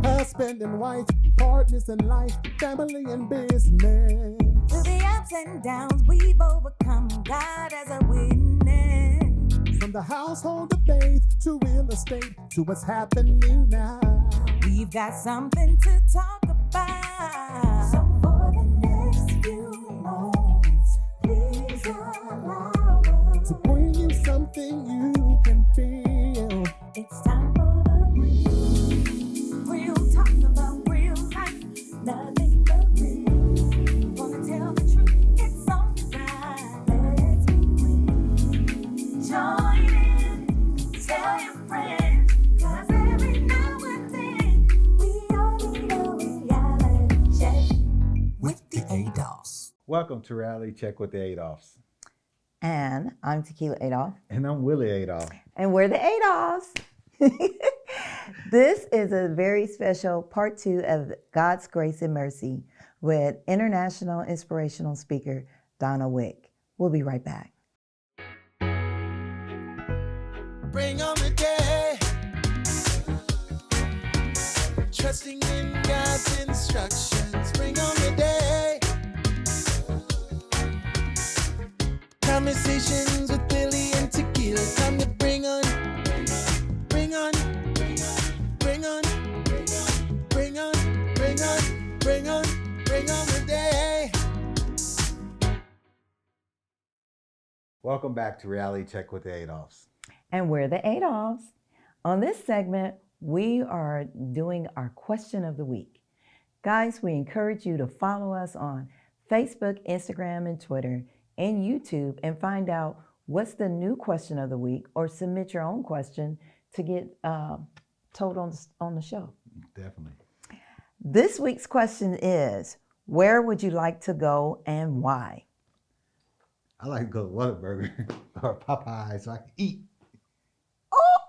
husband and wife, partners in life, family and business. Through the ups and downs, we've overcome. God as a witness. From the household of faith to real estate to what's happening now. We've got something to talk about. So for the next few moments, please allow us to bring you something you can feel. It's time for the real talk about real life. Nothing but real. Gonna tell the truth, it's on design. Let's be real. Join in, tell your friends, 'cause every now and then we all need a reality check with the Adolphs. Welcome to Reality Check with the Adolphs. And I'm Tequila Adolph. And I'm Willie Adolph. And we're the Adolphs. This is a very special part 2 of God's Grace and Mercy with international inspirational speaker Donna Wick. We'll be right back. Bring on the day, trusting in God's instructions. Bring on the day, conversations with Billy and Tequila. Time to bring on, bring on, bring on, bring on, bring on, bring on, bring on the day. Welcome back to Reality Check with the Adolphs. And we're the Adolphs. On this segment, we are doing our question of the week. Guys, we encourage you to follow us on Facebook, Instagram, and Twitter, and YouTube, and find out what's the new question of the week, or submit your own question to get told on the show. Definitely. This week's question is, where would you like to go and why? I like to go to Whataburger or Popeye so I can eat. Oh!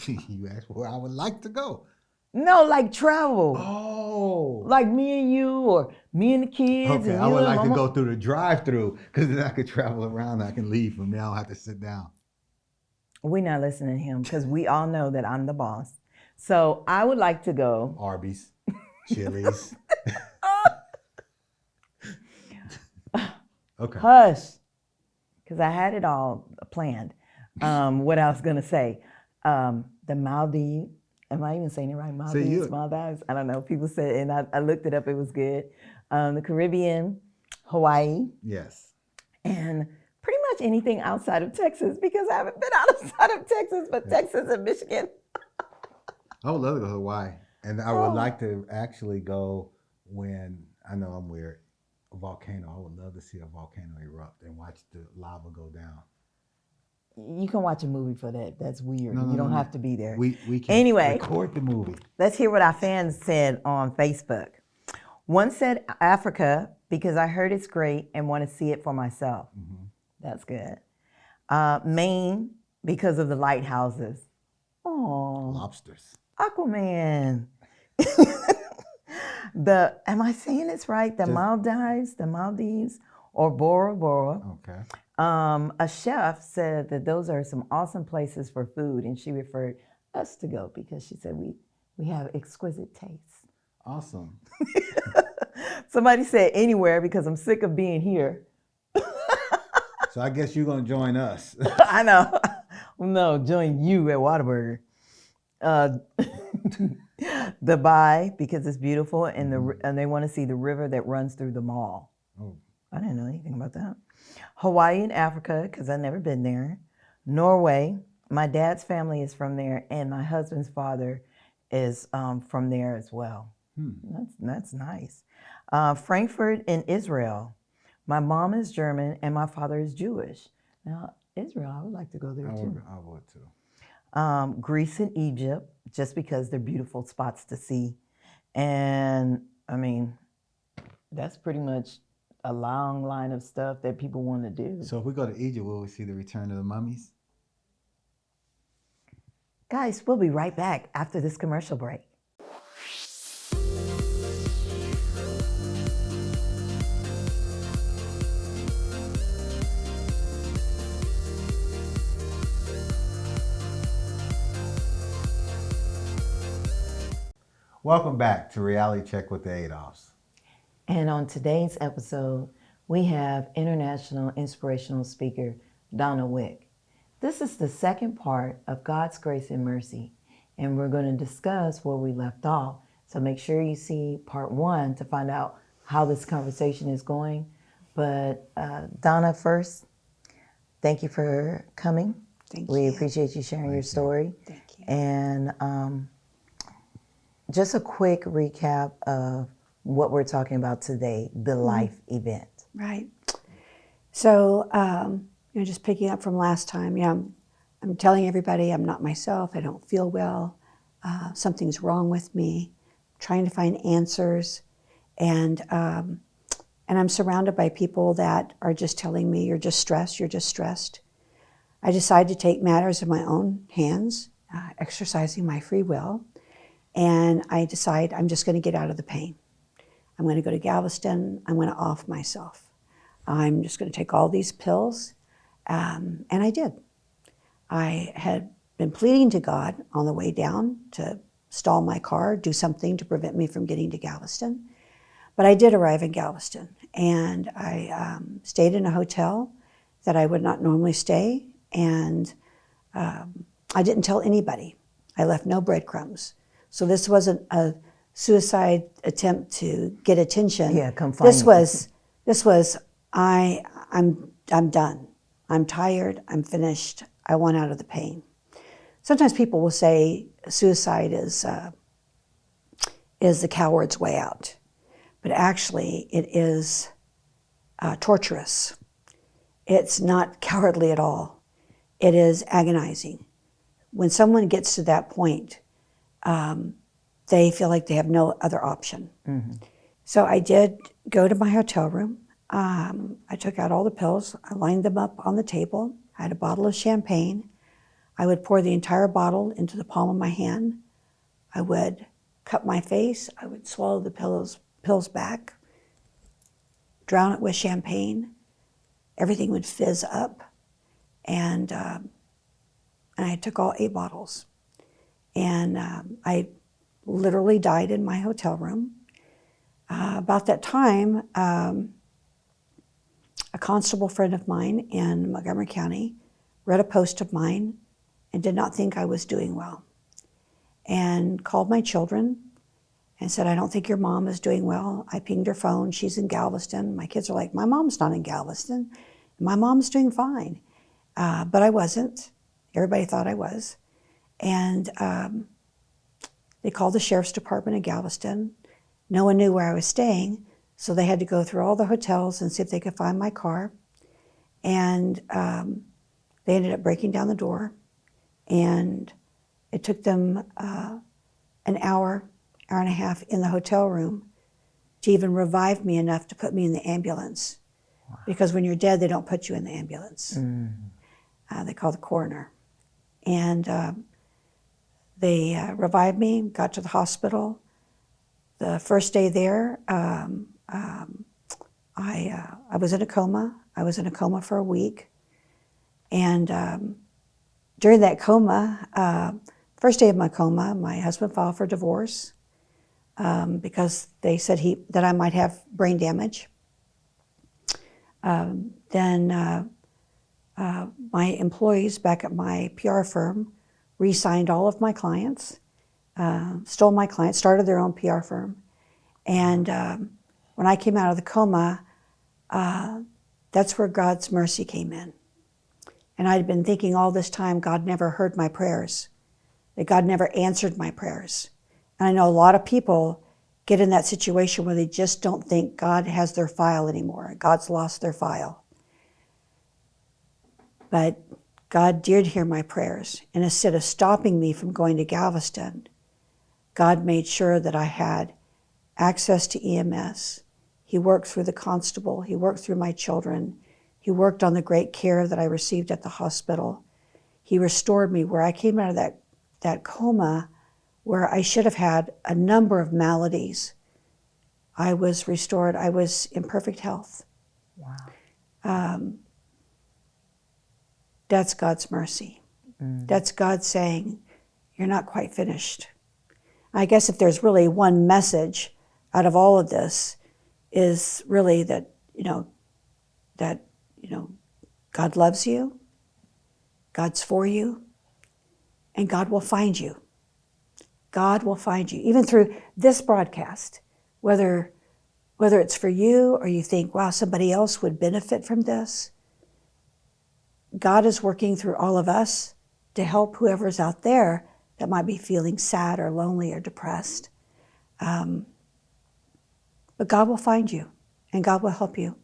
You asked where I would like to go. No, like travel. Oh. Like me and you, or me and the kids. Okay, and I you would and like to Mama. go through the drive-through because then I could travel around. I can leave from there. I don't have to sit down. We're not listening to him because we all know that I'm the boss. So I would like to go. Arby's, Chili's. Okay. Hush, because I had it all planned. What I was going to say. The Maldives. Am I even saying it right? Maldives, Maldives. I don't know. People said, and I looked it up. It was good. The Caribbean, Hawaii. Yes. And pretty much anything outside of Texas, because I haven't been outside of Texas, but Texas and Michigan. I would love to go to Hawaii. And I would like to actually go when, I know I'm weird, a volcano. I would love to see a volcano erupt and watch the lava go down. You can watch a movie for that. That's weird. You don't have to be there. We can anyway, record the movie. Let's hear what our fans said on Facebook. One said Africa because I heard it's great and want to see it for myself. Mm-hmm. That's good. Maine because of the lighthouses. Oh, lobsters. Aquaman. Am I saying this right? The Maldives, or Bora Bora. Okay. A chef said that those are some awesome places for food, and she referred us to go because she said we have exquisite taste. Awesome. Somebody said anywhere because I'm sick of being here. So I guess you're going to join us. I know. No, join you at Whataburger. Dubai because it's beautiful, and they want to see the river that runs through the mall. Oh. I didn't know anything about that. Hawaii and Africa, because I've never been there. Norway, my dad's family is from there, and my husband's father is from there as well. That's nice. Frankfurt in Israel. My mom is German, and my father is Jewish. Now, Israel, I would like to go there too. I would too. Greece and Egypt, just because they're beautiful spots to see. And, I mean, that's pretty much a long line of stuff that people want to do. So if we go to Egypt, will we see the return of the mummies? Guys, we'll be right back after this commercial break. Welcome back to Reality Check with the Adolphs. And on today's episode, we have international inspirational speaker Donna Wick. This is the second part of God's Grace and Mercy, and we're going to discuss where we left off. So make sure you see part 1 to find out how this conversation is going. But Donna, first, thank you for coming. Thank We you. appreciate you sharing your story. Thank you. And just a quick recap of what we're talking about today, the life event. Right. So, just picking up from last time, I'm telling everybody I'm not myself. I don't feel well. Something's wrong with me. Trying to find answers, and I'm surrounded by people that are just telling me, "You're just stressed. You're just stressed." I decided to take matters in my own hands, exercising my free will, and I decide I'm just going to get out of the pain. I'm going to go to Galveston. I'm going to off myself. I'm just going to take all these pills, and I did. I had been pleading to God on the way down to stall my car, do something to prevent me from getting to Galveston. But I did arrive in Galveston, and I stayed in a hotel that I would not normally stay, and I didn't tell anybody. I left no breadcrumbs. So this wasn't a suicide attempt to get attention. Yeah, come find This me. was I'm done. I'm tired. I'm finished. I want out of the pain. Sometimes people will say suicide is the coward's way out, but actually it is torturous. It's not cowardly at all. It is agonizing. When someone gets to that point, they feel like they have no other option. Mm-hmm. So I did go to my hotel room. I took out all the pills. I lined them up on the table. I had a bottle of champagne. I would pour the entire bottle into the palm of my hand. I would cup my face. I would swallow the pills back, drown it with champagne. Everything would fizz up. And I took all 8 bottles. And I literally died in my hotel room. About that time, a constable friend of mine in Montgomery County read a post of mine and did not think I was doing well, and called my children and said, "I don't think your mom is doing well." I pinged her phone. She's in Galveston. My kids are like, "My mom's not in Galveston. My mom's doing fine." But I wasn't. Everybody thought I was. And they called the sheriff's department in Galveston. No one knew where I was staying, so they had to go through all the hotels and see if they could find my car. And they ended up breaking down the door. And it took them an hour and a half in the hotel room to even revive me enough to put me in the ambulance. Wow. Because when you're dead, they don't put you in the ambulance. They call the coroner. And they revived me, got to the hospital. The first day there, I was in a coma. I was in a coma for a week. And during that coma, first day of my coma, my husband filed for divorce because they said that I might have brain damage. Then my employees back at my PR firm re-signed all of my clients, stole my clients, started their own PR firm. And when I came out of the coma, that's where God's mercy came in. And I'd been thinking all this time, God never heard my prayers, that God never answered my prayers. And I know a lot of people get in that situation where they just don't think God has their file anymore. God's lost their file. But God did hear my prayers. And instead of stopping me from going to Galveston, God made sure that I had access to EMS. He worked through the constable. He worked through my children. He worked on the great care that I received at the hospital. He restored me where I came out of that coma where I should have had a number of maladies. I was restored. I was in perfect health. Wow. That's God's mercy. That's God saying, you're not quite finished. I guess if there's really one message out of all of this, is really that, God loves you, God's for you, and God will find you. God will find you. Even through this broadcast, whether it's for you or you think, wow, somebody else would benefit from this, God is working through all of us to help whoever's out there that might be feeling sad or lonely or depressed. But God will find you, and God will help you.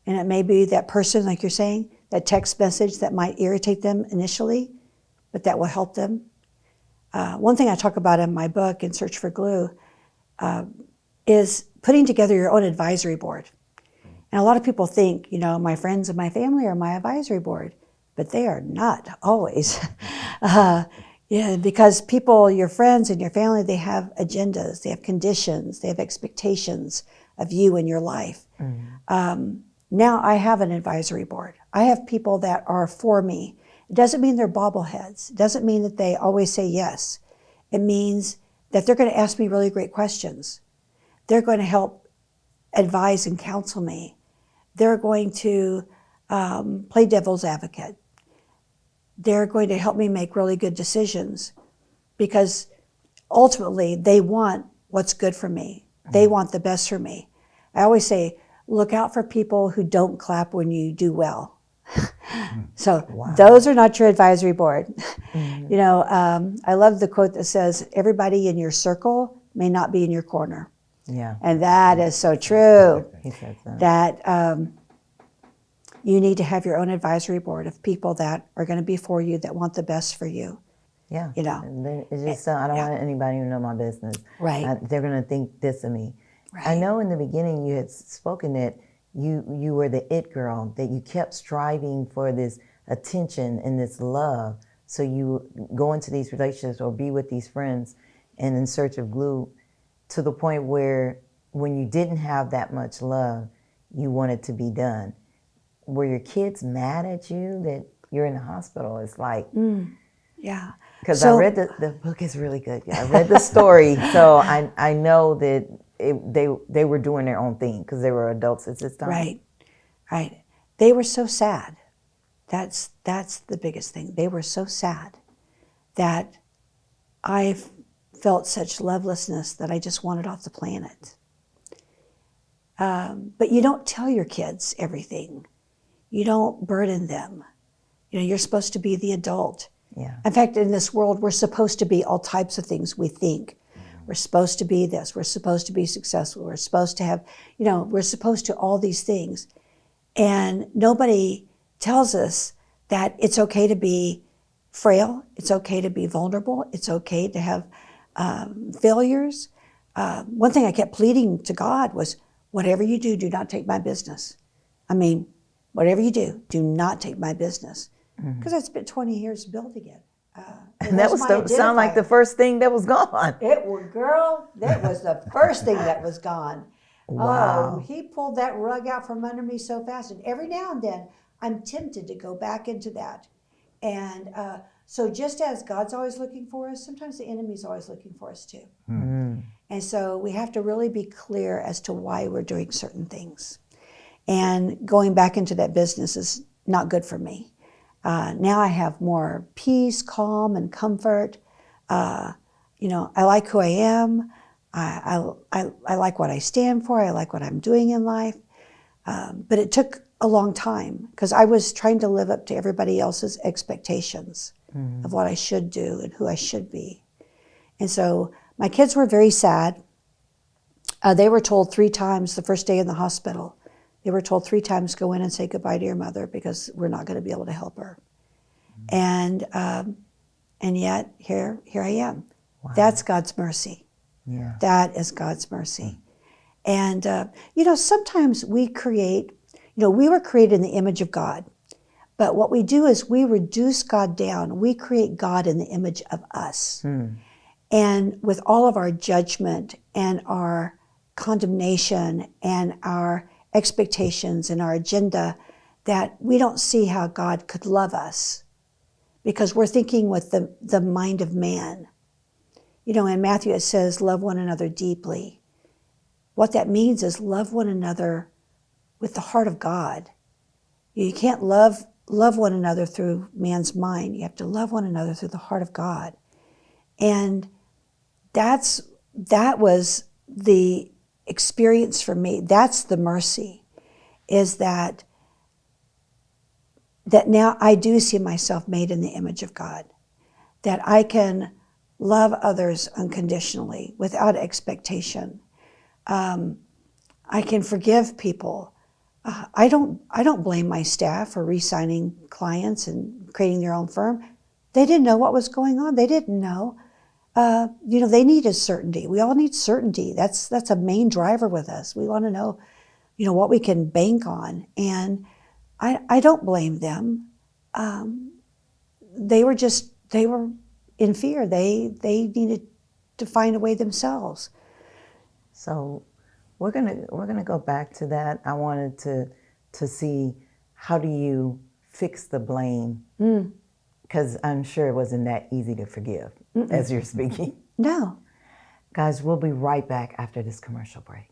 And it may be that person, like you're saying, that text message that might irritate them initially, but that will help them. One thing I talk about in my book, In Search for Glue, is putting together your own advisory board. And a lot of people think, my friends and my family are my advisory board, but they are not always. Because people, your friends and your family, they have agendas, they have conditions, they have expectations of you and your life. Now I have an advisory board. I have people that are for me. It doesn't mean they're bobbleheads. It doesn't mean that they always say yes. It means that they're going to ask me really great questions. They're going to help advise and counsel me. They're going to play devil's advocate. They're going to help me make really good decisions, because ultimately they want what's good for me. They want the best for me. I always say, look out for people who don't clap when you do well. So those are not your advisory board. I love the quote that says, everybody in your circle may not be in your corner. Yeah. And that is so true. He says that. That you need to have your own advisory board of people that are going to be for you, that want the best for you. Yeah. You know. And then it's just, I don't want anybody to know my business. Right. They're going to think this of me. Right. I know in the beginning you had spoken that you were the it girl, that you kept striving for this attention and this love. So you go into these relationships or be with these friends and in search of glue, to the point where when you didn't have that much love, you wanted to be done. Were your kids mad at you that you're in the hospital? It's like, Yeah. because So- I read the book is really good. I read the story, so I know that they were doing their own thing because they were adults at this time. Right. They were so sad. That's the biggest thing. They were so sad that I felt such lovelessness that I just wanted off the planet. But you don't tell your kids everything. You don't burden them. You're supposed to be the adult. Yeah. In fact, in this world, we're supposed to be all types of things we think. We're supposed to be this. We're supposed to be successful. We're supposed to have, we're supposed to all these things. And nobody tells us that it's okay to be frail. It's okay to be vulnerable. It's okay to have failures. One thing I kept pleading to God was, whatever you do not take my business. I mean, whatever you do not take my business. Because I spent 20 years building it. And that was sound like the first thing that was gone. That was the first thing that was gone. Wow. Oh, he pulled that rug out from under me so fast. And every now and then, I'm tempted to go back into that. And so just as God's always looking for us, sometimes the enemy's always looking for us too. And so we have to really be clear as to why we're doing certain things. And going back into that business is not good for me. Now I have more peace, calm, and comfort. I like who I am. I like what I stand for. I like what I'm doing in life. But it took a long time because I was trying to live up to everybody else's expectations of what I should do and who I should be. And so my kids were very sad. They were told 3 times the first day in the hospital. They were told 3 times, go in and say goodbye to your mother because we're not going to be able to help her. And yet here I am. Wow. That's God's mercy. Yeah. That is God's mercy. And sometimes we create. We were created in the image of God, but what we do is we reduce God down. We create God in the image of us. And with all of our judgment and our condemnation and our expectations and our agenda, that we don't see how God could love us because we're thinking with the mind of man. You know, in Matthew it says, love one another deeply. What that means is love one another with the heart of God. You can't love one another through man's mind. You have to love one another through the heart of God. And that was the experience for me. That's the mercy, is that now I do see myself made in the image of God, that I can love others unconditionally without expectation. I can forgive people. I don't blame my staff for re-signing clients and creating their own firm. They didn't know what was going on. They didn't know. You know, they needed certainty. We all need certainty. That's a main driver with us. We want to know, you know, what we can bank on. And I don't blame them. They were in fear. They needed to find a way themselves. So we're gonna go back to that. I wanted to see, how do you fix the blame? Because I'm sure it wasn't that easy to forgive as you're speaking. No. Guys, we'll be right back after this commercial break.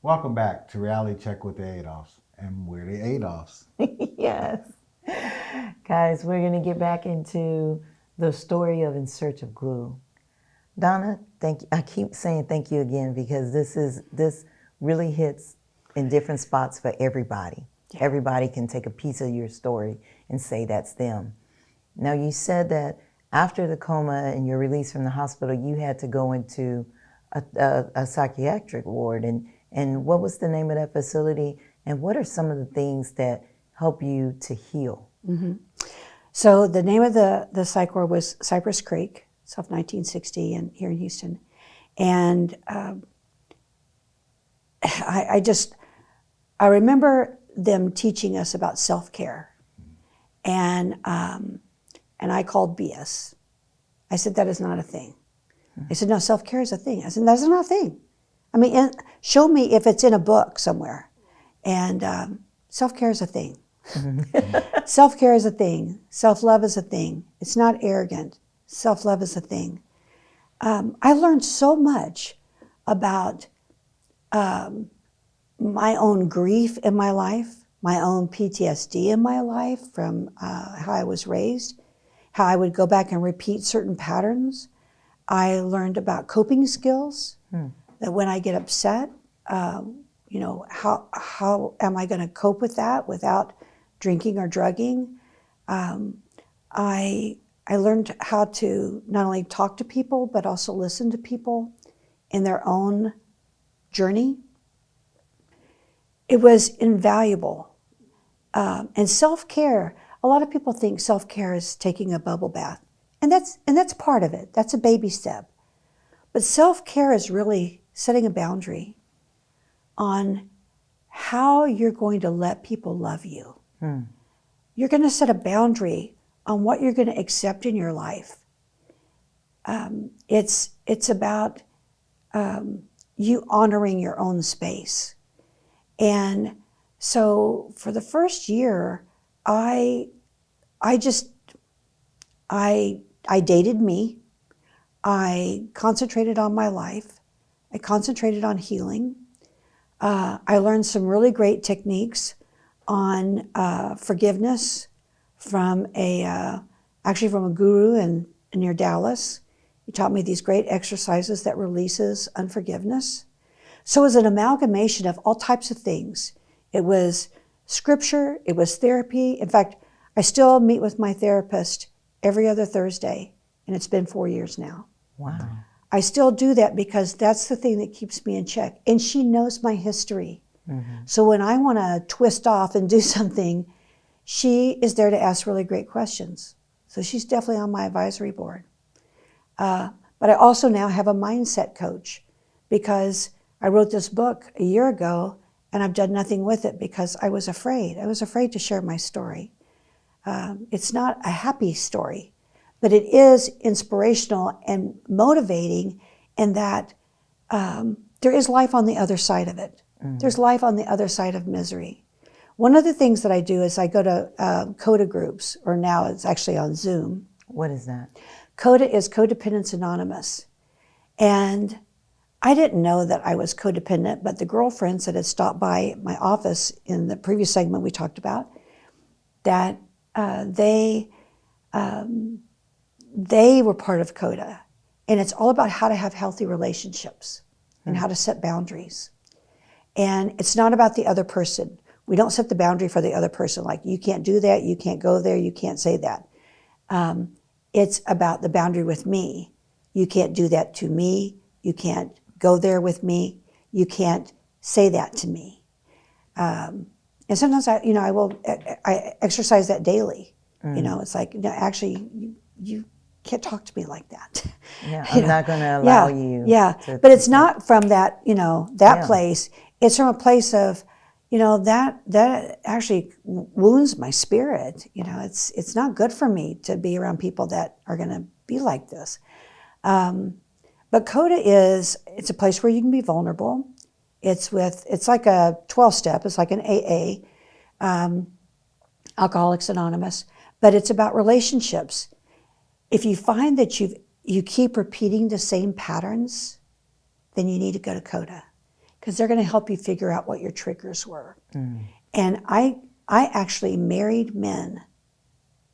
Welcome back to Reality Check with the Adolphs. And we're the Adolphs. Yes. Guys, we're going to get back into the story of In Search of Glue. Donna, thank you. I keep saying thank you again because this really hits in different spots for everybody. Yeah. Everybody can take a piece of your story and say that's them. Now, you said that after the coma and your release from the hospital, you had to go into a psychiatric ward. And what was the name of that facility? And what are some of the things that help you to heal? Mm-hmm. So the name of the psych ward was Cypress Creek. It's off 1960 and here in Houston. And I remember them teaching us about self-care. And I called BS. I said, that is not a thing. They said, no, self-care is a thing. I said, that's not a thing. I mean, show me if it's in a book somewhere. And self-care is a thing. Self-care is a thing. Self-love is a thing. It's not arrogant. Self-love is a thing. I learned so much about my own grief in my life, my own PTSD in my life from how I was raised, how I would go back and repeat certain patterns. I learned about coping skills, that when I get upset, you know, how am I going to cope with that without drinking or drugging? I learned how to not only talk to people, but also listen to people in their own journey. It was invaluable. And self-care, a lot of people think self-care is taking a bubble bath. And that's part of it. That's a baby step. But self-care is really setting a boundary on how you're going to let people love you. You're going to set a boundary on what you're going to accept in your life. It's about you honoring your own space. And so for the first year, I dated me. I concentrated on my life. I concentrated on healing. I learned some really great techniques on forgiveness from actually from a guru near Dallas. He taught me these great exercises that releases unforgiveness. So it was an amalgamation of all types of things. It was scripture, it was therapy. In fact, I still meet with my therapist every other Thursday, and it's been 4 years now. Wow. I still do that because that's the thing that keeps me in check. And she knows my history. So when I want to twist off and do something, she is there to ask really great questions. So she's definitely on my advisory board. But I also now have a mindset coach because I wrote this book a year ago and I've done nothing with it because I was afraid. I was afraid to share my story. It's not a happy story, but it is inspirational and motivating in that there is life on the other side of it. There's life on the other side of misery. One of the things that I do is I go to CODA groups, or now it's actually on Zoom. What is that? CODA is Codependence Anonymous. And I didn't know that I was codependent, but the girlfriends that had stopped by my office in the previous segment we talked about, that they were part of CODA. And it's all about how to have healthy relationships and how to set boundaries. And it's not about the other person. We don't set the boundary for the other person, like you can't do that, you can't go there, you can't say that. It's about the boundary with me. You can't do that to me, you can't go there with me, you can't say that to me. And sometimes I exercise that daily. It's like, actually, you can't talk to me like that. Yeah, I'm not going to allow you. Yeah, but it's not from that, that place. It's from a place of, that actually wounds my spirit. It's not good for me to be around people that are going to be like this. But CODA it's a place where you can be vulnerable. It's like a 12-step. It's like an AA, Alcoholics Anonymous, but it's about relationships. If you find that you keep repeating the same patterns, then you need to go to CODA, because they're going to help you figure out what your triggers were. And I actually married men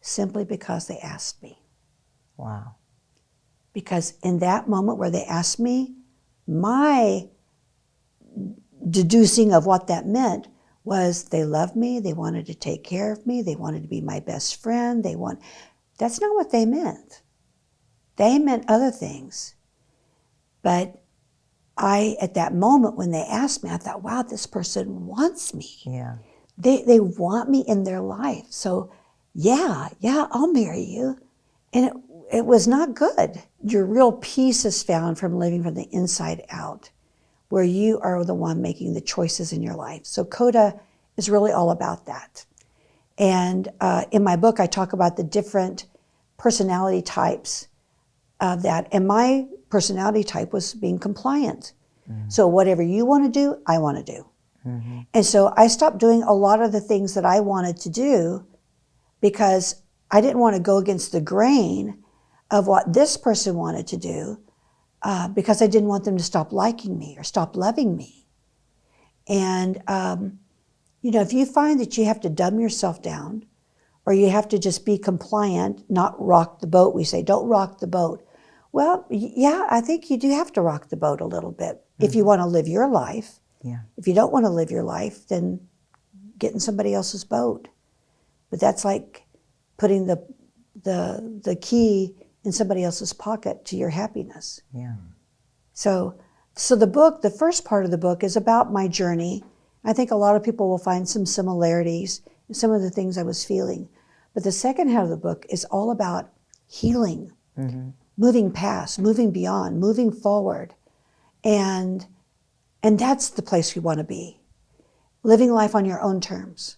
simply because they asked me. Wow. Because in that moment where they asked me, my deducing of what that meant was they loved me, they wanted to take care of me, they wanted to be my best friend, that's not what they meant. They meant other things. But at that moment when they asked me, I thought, wow, this person wants me. Yeah. They want me in their life. So yeah, I'll marry you. And it was not good. Your real peace is found from living from the inside out, where you are the one making the choices in your life. So CODA is really all about that. And in my book, I talk about the different personality types of that. And my personality type was being compliant. So whatever you want to do, I want to do. And so I stopped doing a lot of the things that I wanted to do because I didn't want to go against the grain of what this person wanted to do, because I didn't want them to stop liking me or stop loving me. And, if you find that you have to dumb yourself down, or you have to just be compliant, not rock the boat, we say, don't rock the boat. Well, yeah, I think you do have to rock the boat a little bit if you want to live your life. Yeah. If you don't want to live your life, then get in somebody else's boat. But that's like putting the key in somebody else's pocket to your happiness. Yeah. So the book, the first part of the book is about my journey. I think a lot of people will find some similarities in some of the things I was feeling. But the second half of the book is all about healing, moving past, moving beyond, moving forward. And that's the place we want to be. Living life on your own terms,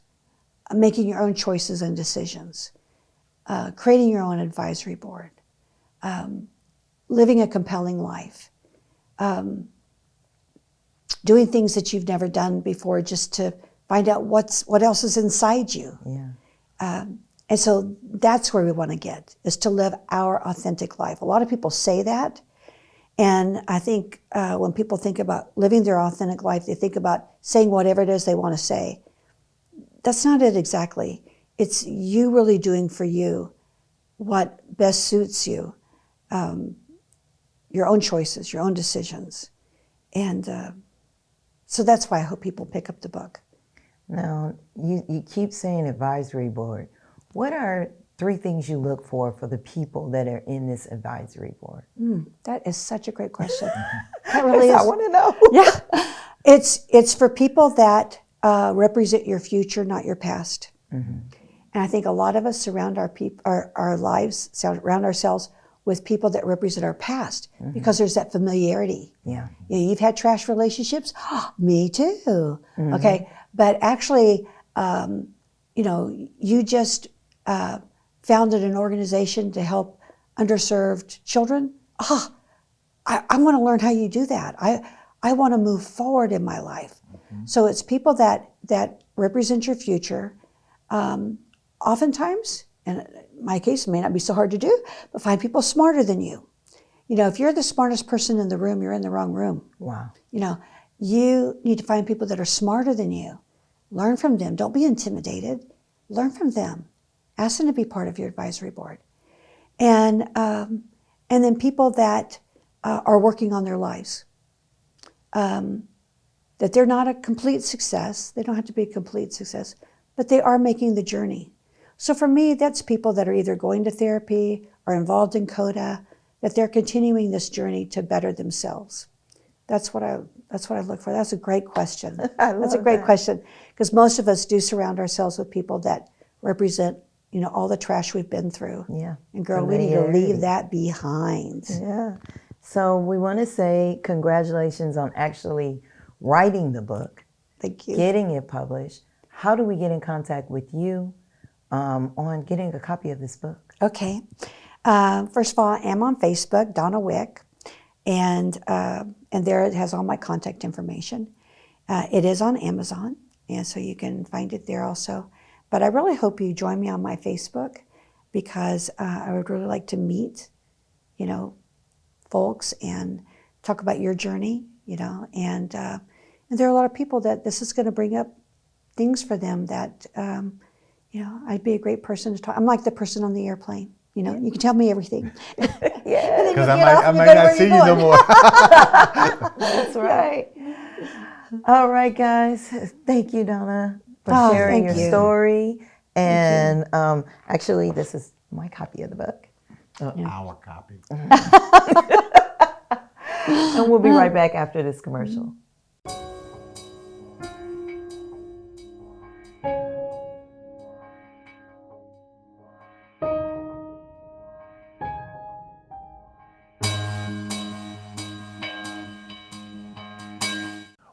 making your own choices and decisions, creating your own advisory board, living a compelling life, doing things that you've never done before just to find out what else is inside you. Yeah. And so that's where we want to get, is to live our authentic life. A lot of people say that, and I think when people think about living their authentic life, they think about saying whatever it is they want to say. That's not it exactly. It's you really doing for you what best suits you, your own choices, your own decisions. And so that's why I hope people pick up the book. Now, you keep saying advisory board. What are 3 things you look for the people that are in this advisory board? That is such a great question. That really is. I want to know. Yeah. It's for people that represent your future, not your past. And I think a lot of us surround our lives, surround ourselves with people that represent our past, because there's that familiarity. Yeah. You've had trash relationships? Me too. Okay. But actually, you just founded an organization to help underserved children. I want to learn how you do that. I want to move forward in my life. So it's people that represent your future. Oftentimes, and in my case, it may not be so hard to do, but find people smarter than you. You know, if you're the smartest person in the room, you're in the wrong room. Wow. You know, you need to find people that are smarter than you. Learn from them. Don't be intimidated. Learn from them. Ask them to be part of your advisory board. And then people that are working on their lives. That they're not a complete success. They don't have to be a complete success, but they are making the journey. So for me, that's people that are either going to therapy or involved in CODA, that they're continuing this journey to better themselves. That's what I look for. That's a great question. That's a great question, because most of us do surround ourselves with people that represent, you know, all the trash we've been through. Yeah. And girl, we need to leave that behind. Yeah. So we want to say congratulations on actually writing the book. Thank you. Getting it published. How do we get in contact with you on getting a copy of this book? Okay. First of all, I am on Facebook, Donna Wick, and there it has all my contact information. It is on Amazon, and so you can find it there also. But I really hope you join me on my Facebook, because I would really like to meet, you know, folks and talk about your journey, you know, and there are a lot of people that this is going to bring up things for them that, you know, I'd be a great person to talk. I'm like the person on the airplane, you know, you can tell me everything. Yeah. Because I might not see you no more. That's right. All right, guys. Thank you, Donna, for sharing your story. And actually, this is my copy of the book. Our copy. And we'll be right back after this commercial.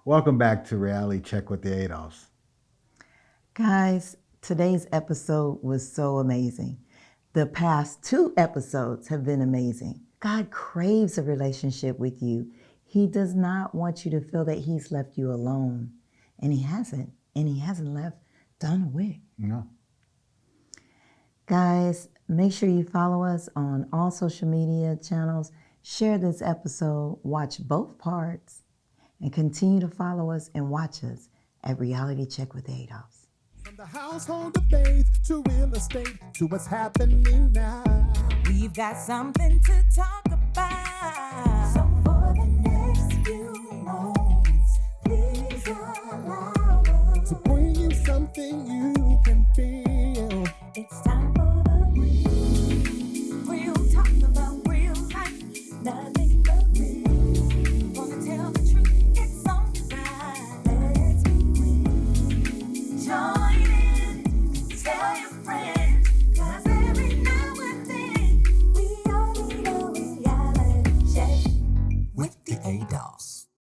Welcome back to Reality Check with the Adolphs. Guys, today's episode was so amazing. The past 2 episodes have been amazing. God craves a relationship with you. He does not want you to feel that he's left you alone. And he hasn't. And he hasn't left Donna Wick. No. Guys, make sure you follow us on all social media channels. Share this episode. Watch both parts. And continue to follow us and watch us at Reality Check with the Adolphs. From the household of faith to real estate to what's happening now. We've got something to talk about.